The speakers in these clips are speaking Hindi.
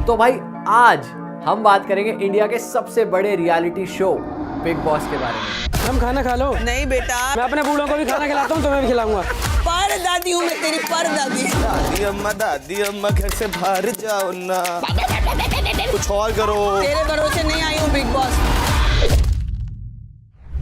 तो भाई आज हम बात करेंगे इंडिया के सबसे बड़े रियलिटी शो बिग बॉस के बारे में। हम खाना खा लो। नहीं बेटा, मैं अपने बूढ़ों को भी खाना खिलाता हूँ, तुम्हें भी खिलाऊंगा। पर दादी हूँ मैं तेरी, पर दादी। दादी अम्मा घर से बाहर जाओ ना, कुछ और करो। तेरे भरोसे नहीं आई हूँ बिग बॉस।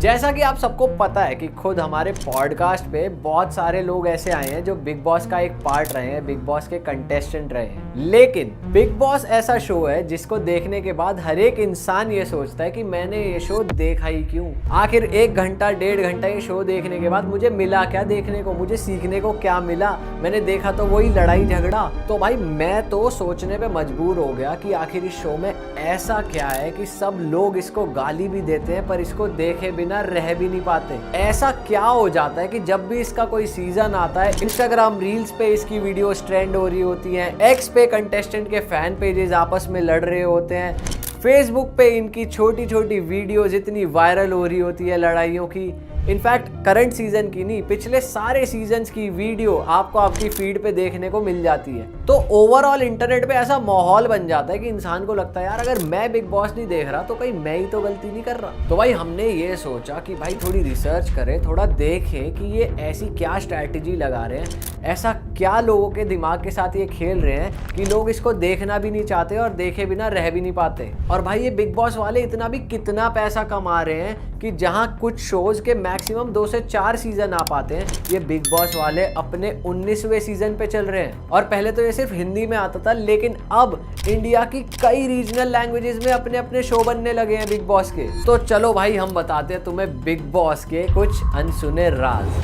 जैसा कि आप सबको पता है कि खुद हमारे पॉडकास्ट पे बहुत सारे लोग ऐसे आए हैं जो बिग बॉस का एक पार्ट रहे हैं, बिग बॉस के कंटेस्टेंट रहे हैं। लेकिन बिग बॉस ऐसा शो है जिसको देखने के बाद हर एक इंसान ये सोचता है कि मैंने ये शो देखा ही क्यों। आखिर 1 घंटा 1.5 घंटा ये शो देखने के बाद मुझे मिला क्या देखने को, मुझे सीखने को क्या मिला। मैंने देखा तो वही लड़ाई झगड़ा। तो भाई मैं तो सोचने पे मजबूर हो गया कि आखिर इस शो में ऐसा क्या है कि सब लोग इसको गाली भी देते हैं पर इसको देखे बिना रह भी नहीं पाते। ऐसा क्या हो जाता है कि जब भी इसका कोई सीजन आता है, इंस्टाग्राम रील्स पे इसकी वीडियोस ट्रेंड हो रही होती हैं, एक्स पे कंटेस्टेंट के फैन पेजेस आपस में लड़ रहे होते हैं, फेसबुक पे इनकी छोटी छोटी वीडियोस इतनी वायरल हो रही होती है लड़ाइयों की। इनफैक्ट करंट सीजन की नहीं, पिछले सारे सीजन्स की वीडियो आपको आपकी फीड पे देखने को मिल जाती है। तो ओवरऑल इंटरनेट पे ऐसा माहौल बन जाता है कि इंसान को लगता है यार अगर मैं बिग बॉस नहीं देख रहा तो कहीं मैं ही तो गलती नहीं कर रहा। तो भाई हमने ये सोचा कि भाई थोड़ी रिसर्च करें, थोड़ा देखें कि ये ऐसी क्या स्ट्रैटेजी लगा रहे हैं, ऐसा क्या लोगों के दिमाग के साथ ये खेल रहे हैं कि लोग इसको देखना भी नहीं चाहते और देखे बिना रह भी नहीं पाते। और भाई ये बिग बॉस वाले इतना भी कितना पैसा कमा रहे हैं कि जहां कुछ शोज के मैक्सिमम 2 से 4 सीजन आ पाते हैं, ये बिग बॉस वाले अपने 19वें सीजन पे चल रहे हैं। और पहले तो ये सिर्फ हिंदी में आता था, लेकिन अब इंडिया की कई रीजनल लैंग्वेजेस में अपने अपने शो बनने लगे हैं बिग बॉस के। तो चलो भाई हम बताते हैं तुम्हें बिग बॉस के कुछ अनसुने राज।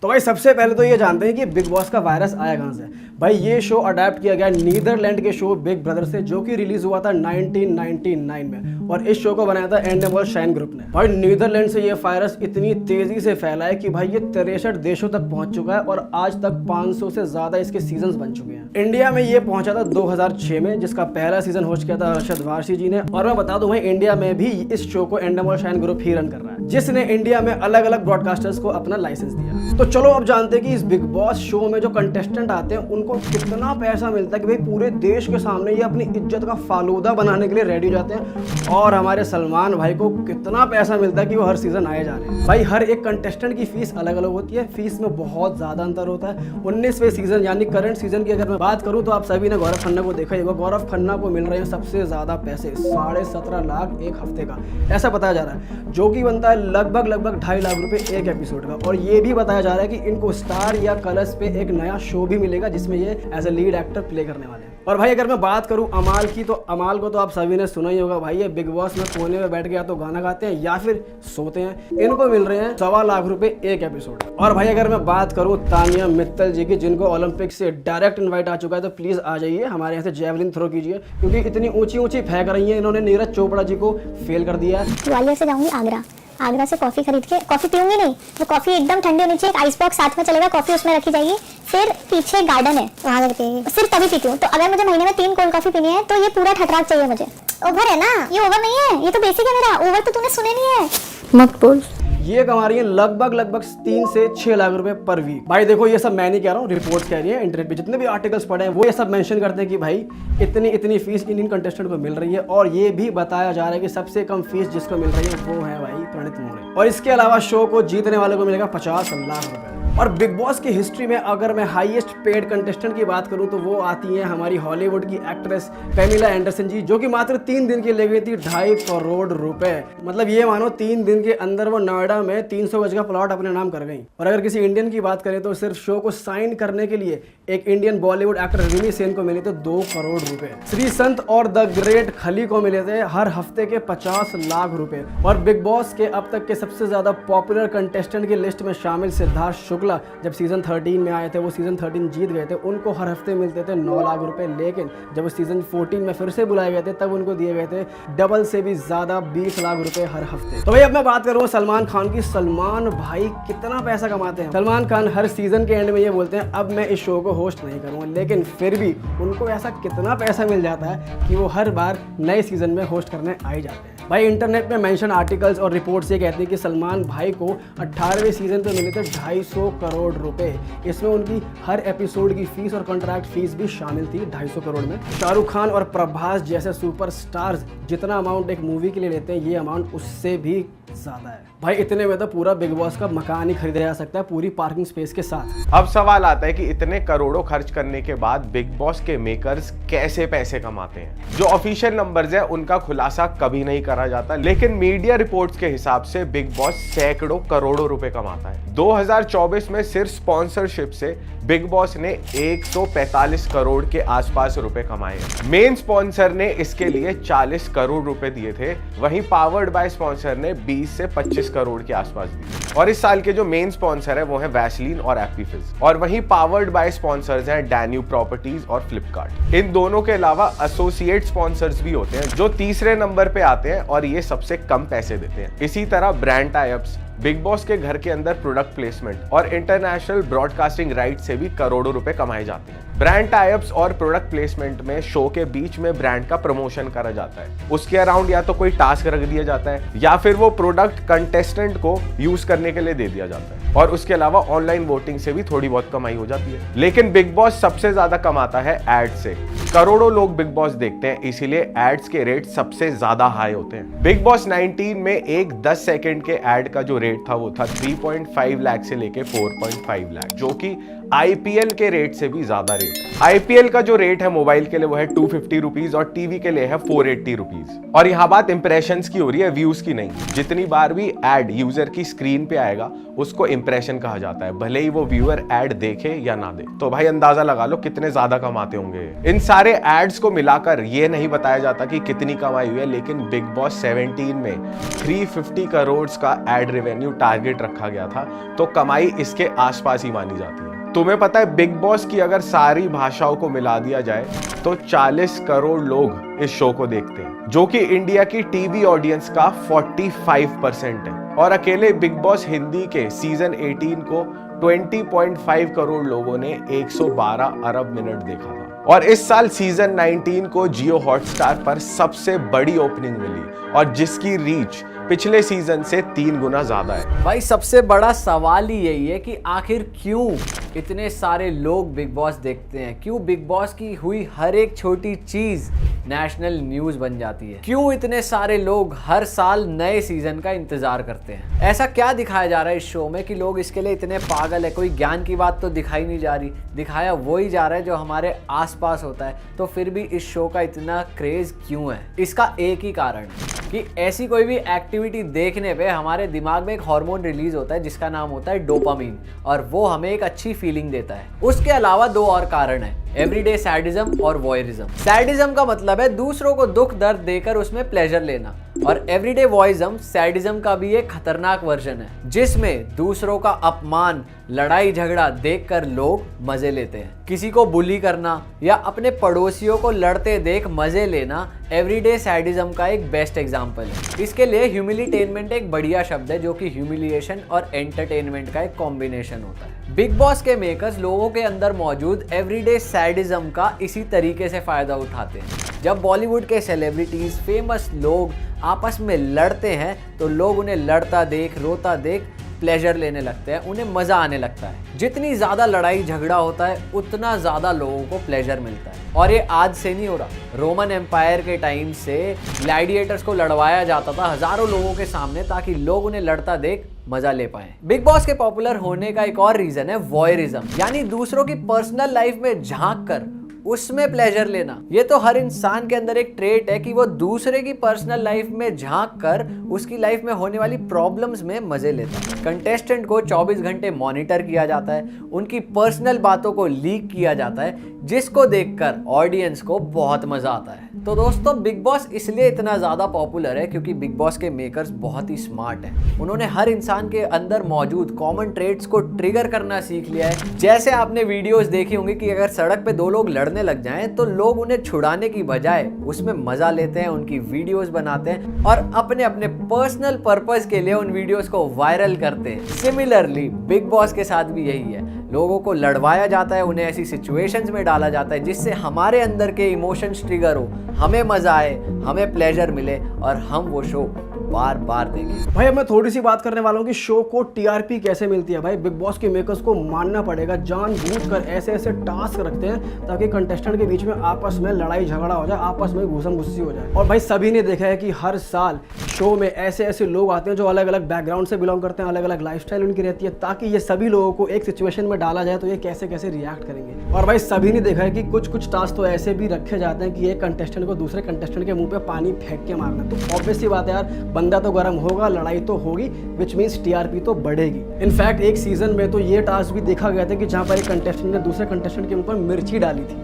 तो भाई सबसे पहले तो ये जानते हैं कि बिग बॉस का वायरस आया कहाँ से। भाई ये शो अडेप्ट किया गया नीदरलैंड के शो बिग ब्रदर से, जो कि रिलीज हुआ था 1999 में, और इस शो को बनाया था एंडेमोर शाइन ग्रुप ने। भाई नीदरलैंड से ये वायरस इतनी तेजी से फैला है कि भाई ये 63 देशों तक पहुंच चुका है और आज तक 500 से ज्यादा इसके सीजन बन चुके हैं। इंडिया में ये पहुंचा था 2006 में, जिसका पहला सीजन होस्ट किया था अरशद वारसी जी ने। और मैं बता दूं भाई इंडिया में भी इस शो को एंडेमोर शाइन ग्रुप ही रन कर रहा है, जिसने इंडिया में अलग अलग ब्रॉडकास्टर्स को अपना लाइसेंस दिया। तो चलो अब जानते हैं कि इस बिग बॉस शो में जो कंटेस्टेंट आते हैं उनको कितना पैसा मिलता है कि भाई पूरे देश के सामने ये अपनी इज्जत का फालूदा बनाने के लिए रेडी हो जाते हैं। और हमारे सलमान भाई को कितना पैसा मिलता है कि वो हर सीजन आए जा रहे हैं। भाई हर एक कंटेस्टेंट की फीस अलग अलग होती है, फीस में बहुत ज्यादा अंतर होता है। 19वें सीजन यानी करंट सीजन की अगर मैं बात करूं तो आप सभी ने गौरव खन्ना को देखा ही होगा। गौरव खन्ना को मिल रहे हैं सबसे ज्यादा पैसे, 17.5 लाख एक हफ्ते का, ऐसा बताया जा रहा है, जो कि बनता है लगभग 2.5 लाख रुपए एक एपिसोड का। और ये भी बताया जा रहा है कि इनको स्टार या कलर्स पे एक नया शो भी मिलेगा जिसमें ये as a lead actor play करने वाले हैं। और भाई अगर मैं बात करूं अमाल की, तो अमाल को तो आप सभी ने सुना ही होगा। भाई ये बिग बॉस में कोने में बैठ के या तो गाना गाते हैं या फिर सोते हैं। इनको मिल रहे हैं 1.25 लाख रुपए एक एपिसोड। और भाई अगर मैं बात करूं तानिया मित्तल जी की, जिनको ओलंपिक से डायरेक्ट इन्वाइट आ चुका है, तो प्लीज आ जाइए हमारे यहाँ से जेवलिन थ्रो कीजिए, क्योंकि इतनी ऊंची ऊंची फेंक रही है। इन्होंने नीरज चोपड़ा जी को फेल कर दिया है। ग्वालियर से जाऊंगी आगरा से कॉफी खरीद के, कॉफी पीऊंगी नहीं, वो कॉफी एकदम ठंडी होनी चाहिए, एक आइस बॉक्स साथ में चलेगा, कॉफी उसमें रखी जाएगी, फिर पीछे गार्डन है वहाँ जाके सिर्फ तभी पीती हूँ। तो अगर मुझे महीने में 3 कोल्ड कॉफी पीनी है तो ये पूरा ठटराक चाहिए मुझे। ओवर है ना, ये ओवर नहीं है, ये तो बेसिक है मेरा। ओवर तो तूने सुने नहीं है, मत बोल। ये कमा रही है लगभग 3 से 6 लाख रुपए पर वीक। भाई देखो ये सब मैं नहीं कह रहा हूँ, रिपोर्ट कह रही है। इंटरनेट पे जितने भी आर्टिकल्स पढ़े हैं वो ये सब मेंशन करते हैं कि भाई इतनी फीस इन कंटेस्टेंट को मिल रही है। और ये भी बताया जा रहा है कि सबसे कम फीस जिसको मिल रही है वो है भाई प्रणीत मोरे। और इसके अलावा शो को जीतने वाले को मिलेगा 50 लाख रुपए। और बिग बॉस की हिस्ट्री में अगर मैं हाईएस्ट पेड कंटेस्टेंट की बात करूं तो वो आती है हमारी हॉलीवुड की एक्ट्रेस पेमिला एंडरसन जी, जो कि मात्र 3 दिन की ले गई थी 2.5 करोड़ रुपए। मतलब ये मानो 3 दिन के अंदर वो नोएडा में 300 गज का प्लॉट अपने नाम कर गई। और अगर किसी इंडियन की बात करें तो सिर्फ शो को साइन करने के लिए एक इंडियन बॉलीवुड एक्टर रिमी सेन को मिले थे 2 करोड़ रुपए। श्री संत और द ग्रेट खली को मिले थे हर हफ्ते के 50 लाख रुपए। और बिग बॉस के अब तक के सबसे ज्यादा पॉपुलर कंटेस्टेंट की लिस्ट में शामिल सिद्धार्थ शुक्ला, जब सीजन 13 में आए थे, वो सीजन 13 जीत गए थे, उनको हर हफ्ते मिलते थे 9 लाख रुपए। लेकिन जब वो सीजन 14 में फिर से बुलाए गए थे तब उनको दिए गए थे डबल से भी ज्यादा 20 लाख रुपए हर हफ्ते। तो भाई अब मैं बात करूँ सलमान खान की। सलमान भाई कितना पैसा कमाते हैं। सलमान खान हर सीजन के एंड में ये बोलते हैं अब मैं इस शो को होस्ट नहीं करूँगा, लेकिन फिर भी उनको ऐसा कितना पैसा मिल जाता है कि वो हर बार नए सीजन में होस्ट करने आ ही जाते हैं। भाई इंटरनेट में मेंशन आर्टिकल्स और रिपोर्ट्स ये कहते हैं कि सलमान भाई को 18वें सीजन पे मिले थे 250 करोड़ रुपए। इसमें उनकी हर एपिसोड की फीस और कॉन्ट्रैक्ट फीस भी शामिल थी 250 करोड़ में। शाहरुख खान और प्रभास जैसे सुपरस्टार्स जितना अमाउंट एक मूवी के लिए लेते हैं, ये अमाउंट उससे भी ज्यादा है। भाई इतने में तो पूरा बिग बॉस का मकान ही खरीदा जा सकता है पूरी पार्किंग स्पेस के साथ। अब सवाल आता है कि इतने करोड़ों खर्च करने के बाद बिग बॉस के मेकर्स कैसे पैसे कमाते हैं। जो ऑफिशियल नंबर्स है उनका खुलासा कभी नहीं करा जाता, लेकिन मीडिया रिपोर्ट्स के हिसाब से बिग बॉस सैकड़ों करोड़ों रुपए कमाता है। 2024 में सिर्फ स्पॉन्सरशिप से बिग बॉस ने 145 करोड़ के आसपास रुपए कमाए। मेन स्पॉन्सर ने इसके लिए 40 करोड़ रुपए दिए थे, वहीं पावर्ड बाय स्पॉन्सर ने 20 से 25 करोड़ के आसपास दिए। और इस साल के जो मेन स्पॉन्सर है वो है वैसलीन और एप्पी फिज, और वहीं पावर्ड बाय स्पॉन्सर्स हैं डैन्यूब प्रॉपर्टीज और फ्लिपकार्ट। इन दोनों के अलावा एसोसिएट स्पॉन्सर्स भी होते हैं जो तीसरे नंबर पे आते हैं और ये सबसे कम पैसे देते हैं। इसी तरह ब्रांड टाई-अप्स, बिग बॉस के घर के अंदर प्रोडक्ट प्लेसमेंट और इंटरनेशनल ब्रॉडकास्टिंग राइट से भी करोड़ों रुपए कमाए जाते हैं। ब्रांड टाई-अप्स और प्रोडक्ट प्लेसमेंट में शो के बीच में ब्रांड का प्रमोशन करा जाता है। उसके अराउंड या तो कोई टास्क रख दिया जाता है या फिर वो प्रोडक्ट कंटेस्टेंट को यूज करने के लिए दे दिया जाता है, और उसके अलावा ऑनलाइन वोटिंग से भी थोड़ी बहुत कमाई हो जाती है। लेकिन बिग बॉस सबसे ज्यादा कमाता है एड से। करोड़ों लोग बिग बॉस देखते हैं, इसीलिए एड्स के रेट सबसे ज्यादा हाई होते हैं। बिग बॉस 19 में एक 10 सेकंड के एड का जो रेट था वो था 3.5 लाख से लेके 4.5 लाख, जो कि आईपीएल के रेट से भी ज्यादा रेट। आईपीएल का जो रेट है मोबाइल के लिए वो है 250 रुपीज और टीवी के लिए है 480 रुपीज। और यहाँ बात इंप्रेशंस की हो रही है, व्यूज की नहीं। जितनी बार भी एड यूजर की स्क्रीन पे आएगा उसको इंप्रेशन कहा जाता है, भले ही वो व्यूअर एड देखे या ना दे। तो भाई अंदाजा लगा लो कितने ज्यादा कमाते होंगे। इन सारे एड्स को मिलाकर ये नहीं बताया जाता कि कितनी कमाई हुई है, लेकिन बिग बॉस 17 में 350 करोड़ का एड रेवेन्यू टारगेट रखा गया था, तो कमाई इसके आसपास ही मानी जाती है। तुम्हें पता है बिग बॉस की अगर सारी भाषाओं को मिला दिया जाए तो 40 करोड़ लोग इस शो को देखते हैं, जो कि इंडिया की टीवी ऑडियंस का 45% है। और अकेले बिग बॉस हिंदी के सीजन 18 को 20.5 करोड़ लोगों ने 112 अरब मिनट देखा था। और इस साल सीजन 19 को जियो हॉटस्टार पर सबसे बड़ी ओपनिंग मिली, और जिसकी रीच पिछले सीजन से 3 गुना ज्यादा है। भाई सबसे बड़ा सवाल ही यही है कि आखिर क्यों इतने सारे लोग बिग बॉस देखते हैं, क्यों बिग बॉस की हुई हर एक छोटी चीज नेशनल न्यूज बन जाती है, क्यों इतने सारे लोग हर साल नए सीजन का इंतजार करते हैं। ऐसा क्या दिखाया जा रहा है इस शो में कि लोग इसके लिए इतने पागल है। कोई ज्ञान की बात तो दिखाई नहीं जा रही, दिखाया वही जा रहा है जो हमारे आसपास होता है। तो फिर भी इस शो का इतना क्रेज क्यों है? इसका एक ही कारण है कि ऐसी कोई भी एक्टिविटी देखने पे हमारे दिमाग में एक हार्मोन रिलीज होता है जिसका नाम होता है डोपामीन, और वो हमें एक अच्छी फीलिंग देता है। उसके अलावा 2 और कारण है, एवरीडे सैडिज्म और वॉयरिज्म। सैडिज्म का मतलब है दूसरों को दुख दर्द देकर उसमें प्लेजर लेना, और एवरीडे वॉयरिज्म सैडिज्म का भी एक खतरनाक वर्जन है जिसमें दूसरों का अपमान, लड़ाई झगड़ा देखकर लोग मजे लेते हैं। किसी को बुली करना या अपने पड़ोसियों को लड़ते देख मजे लेना एवरीडे सैडिज्म का एक बेस्ट एग्जांपल है। इसके लिए ह्यूमिलिटेनमेंट एक बढ़िया शब्द है, जो कि ह्यूमिलिएशन और एंटरटेनमेंट का एक कॉम्बिनेशन होता है। बिग बॉस के मेकर्स लोगों के अंदर मौजूद एवरीडे सैडिज्म का इसी तरीके से फायदा उठाते हैं। जब बॉलीवुड के सेलिब्रिटीज, फेमस लोग आपस में लड़ते हैं तो लोग उन्हें लड़ता देख, रोता देख प्लेजर लेने लगते हैं, उन्हें मजा आने लगता है। जितनी ज्यादा लड़ाई झगड़ा होता है उतना ज्यादा लोगों को प्लेजर मिलता है। और ये आज से नहीं हो रहा, रोमन एम्पायर के टाइम से ग्लैडिएटर्स को लड़वाया जाता था हजारों लोगों के सामने, ताकि लोग उन्हें लड़ता देख मजा ले पाए। बिग बॉस के पॉपुलर होने का एक और रीजन है वॉयरिज्म, यानी दूसरों की पर्सनल लाइफ में झांक कर उसमें प्लेजर लेना। ये तो हर इंसान के अंदर एक ट्रेट है कि वो दूसरे की पर्सनल लाइफ में झांक कर उसकी लाइफ में होने वाली प्रॉब्लम्स में मजे लेता है। कंटेस्टेंट को 24 घंटे मॉनिटर किया जाता है, उनकी पर्सनल बातों को लीक किया जाता है, जिसको देखकर ऑडियंस को बहुत मजा आता है। तो दोस्तों बिग बॉस इसलिए इतना ज्यादा पॉपुलर है क्योंकि बिग बॉस के मेकर्स बहुत ही स्मार्ट हैं। उन्होंने हर इंसान के अंदर मौजूद कॉमन ट्रेट्स को ट्रिगर करना सीख लिया है। जैसे आपने वीडियोस देखी होंगी कि अगर सड़क पे 2 लोग लड़ने लग जाएं तो लोग उन्हें छुड़ाने की बजाय उसमें मजा लेते हैं, उनकी वीडियोस बनाते हैं और अपने अपने पर्सनल पर्पस के लिए उन वीडियोस को वायरल करते हैं। सिमिलरली बिग बॉस के साथ भी यही है, लोगों को लड़वाया जाता है, उन्हें ऐसी सिचुएशंस में डाला जाता है जिससे हमारे अंदर के इमोशंस ट्रिगर हो, हमें मजा आए, हमें प्लेजर मिले और हम वो शो बार बार देखें। भाई अब मैं थोड़ी सी बात करने वाला हूँ कि शो को टीआरपी कैसे मिलती है। भाई बिग बॉस के मेकर्स को मानना पड़ेगा, जानबूझकर ऐसे ऐसे टास्क रखते हैं ताकि कंटेस्टेंट के बीच में आपस में लड़ाई झगड़ा हो जाए, आपस में घूसम घुस्सी हो जाए। और भाई सभी ने देखा है कि हर साल शो में ऐसे ऐसे लोग आते हैं जो अलग अलग बैकग्राउंड से बिलोंग करते हैं, अलग अलग लाइफस्टाइल उनकी रहती है, ताकि ये सभी लोगों को एक सिचुएशन में डाला जाए तो ये कैसे कैसे रिएक्ट करेंगे। और भाई सभी ने देखा है कि कुछ कुछ टास्क तो ऐसे भी रखे जाते हैं कि एक कंटेस्टेंट को दूसरे कंटेस्टेंट के मुंह पे पानी फेंक के मारना। तो ऑब्वियस सी बात है यार, बंदा तो गर्म होगा, लड़ाई तो होगी, विच मीन्स टीआरपी तो बढ़ेगी। इनफैक्ट एक सीजन में तो ये टास्क भी देखा गया था कि जहाँ पर एक कंटेस्टेंट ने दूसरे कंटेस्टेंट के मुंह पर मिर्ची डाली थी।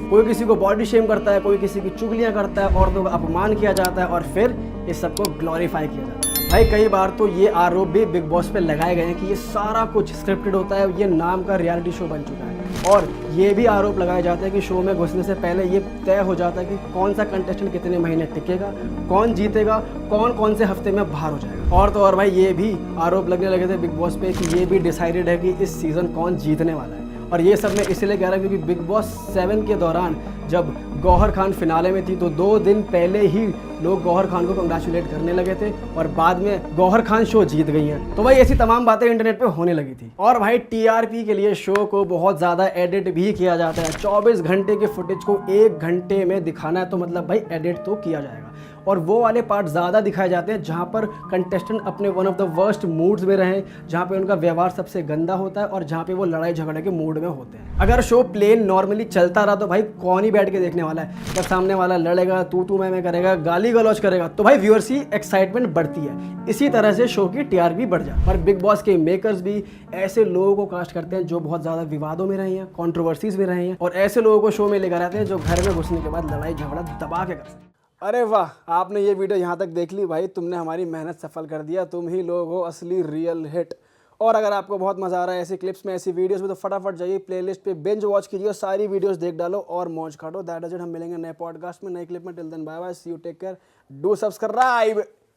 कोई किसी को बॉडी शेम करता है, कोई किसी की चुगलियां करता है, औरतों का अपमान किया जाता है और फिर इस सबको ग्लोरीफाई किया जाता है। भाई कई बार तो ये आरोप भी बिग बॉस पे लगाए गए हैं कि ये सारा कुछ स्क्रिप्टेड होता है, ये नाम का रियलिटी शो बन चुका है। और ये भी आरोप लगाया जाता है कि शो में घुसने से पहले ये तय हो जाता है कि कौन सा कंटेस्टेंट कितने महीने टिकेगा, कौन जीतेगा, कौन कौन से हफ्ते में बाहर हो जाएगा। और तो और भाई ये भी आरोप लगने लगे थे बिग बॉस पे कि ये भी डिसाइडेड है कि इस सीज़न कौन जीतने वाला है। और ये सब मैं इसलिए कह रहा हूँ क्योंकि बिग बॉस 7 के दौरान जब गौहर खान फिनाले में थी तो 2 दिन पहले ही लोग गौहर खान को कंग्रेचुलेट करने लगे थे और बाद में गौहर खान शो जीत गई हैं। तो भाई ऐसी तमाम बातें इंटरनेट पे होने लगी थी। और भाई टीआरपी के लिए शो को बहुत ज़्यादा एडिट भी किया जाता है। 24 घंटे के फुटेज को 1 घंटे में दिखाना है तो मतलब भाई एडिट तो किया जाएगा। और वो वाले पार्ट ज़्यादा दिखाए जाते हैं जहाँ पर कंटेस्टेंट अपने one of the worst moods में रहें, जहाँ पे उनका व्यवहार सबसे गंदा होता है और जहाँ पे वो लड़ाई झगड़े के मूड में होते हैं। अगर शो प्लेन नॉर्मली चलता रहा तो भाई कौन ही बैठ के देखने वाला है। जब सामने वाला लड़ेगा, तू मैं करेगा, गाली गलौज करेगा तो भाई व्यूअर्स की एक्साइटमेंट बढ़ती है। इसी तरह से शो की टीआरपी बढ़ जाती है। और बिग बॉस के मेकर्स भी ऐसे लोगों को कास्ट करते हैं जो बहुत ज़्यादा विवादों में रहे हैं, कॉन्ट्रोवर्सीज में रहे हैं, और ऐसे लोगों को शो में लेकर आते हैं जो घर में घुसने के बाद लड़ाई झगड़ा दबा के कर सकते हैं। अरे वाह, आपने ये वीडियो यहाँ तक देख ली भाई, तुमने हमारी मेहनत सफल कर दिया। तुम ही लोग हो असली रियल हिट। और अगर आपको बहुत मज़ा आ रहा है ऐसी क्लिप्स में, ऐसी वीडियोस में, तो फटाफट जाइए प्लेलिस्ट पे बिंज वॉच कीजिए और सारी वीडियोस देख डालो और मौज काटो। That is it. हम मिलेंगे नए पॉडकास्ट में, नए क्लिप में। Till then bye bye, see you, take care, do subscribe.